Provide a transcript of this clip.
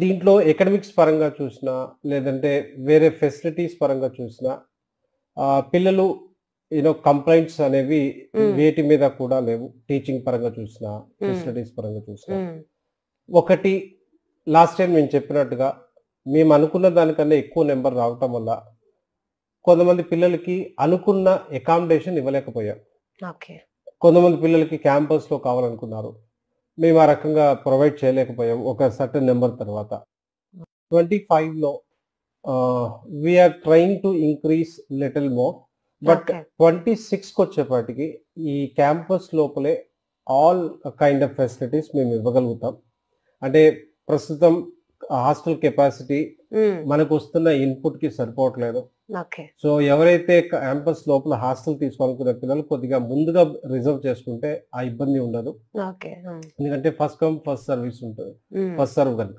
దీంట్లో అకాడమిక్స్ పరంగా చూసినా, లేదంటే వేరే ఫెసిలిటీస్ పరంగా చూసినా పిల్లలు కంప్లెయింట్స్ అనేవి హ్మ్. వేటి మీద కూడా లేవు. టీచింగ్ పరంగా చూసినా, హ్మ్. ఫెసిలిటీస్ పరంగా చూసినా. హ్మ్. ఒకటి లాస్ట్ టైమ్ నేను చెప్పినట్టుగా మేము అనుకున్న దానికన్నా ఎక్కువ నంబర్ రావటం వల్ల కొంతమంది పిల్లలకి అనుకున్న అకామిడేషన్ ఇవ్వలేకపోయాం. ఓకే. కొంతమంది పిల్లలకి క్యాంపస్‌లో కావాలనుకున్నారు. మేము ఆ రకంగా ప్రొవైడ్ చేయలేకపోయాం. ఒక సర్టెన్ నంబర్ తర్వాత. 25లో we are trying to increase little more. But okay. 26కొచ్చేపాటికి ఈ క్యాంపస్ లోపలే ఆల్ కైండ్ ఆఫ్ ఫెసిలిటీస్ మేము ఇవ్వగలుగుతాం. అంటే ప్రస్తుతం హాస్టల్ కెపాసిటీ హ్మ్. మనకొస్తున్న ఇన్‌పుట్‌కి సరిపోవట్లేదు. ఓకే. సో, ఎవరైతే క్యాంపస్ లోపల హాస్టల్ తీసుకోవాలనుకునే పిల్లలు కొద్దిగా ముందుగా రిజర్వ్ చేసుకుంటే ఆ ఇబ్బంది ఉండదు. ఓకే. హ్మ్. ఎందుకంటే ఫస్ట్ కమ్ ఫస్ట్ సర్వీస్ ఉంటది. హ్మ్. ఫస్ట్ సర్వ్ గనుక.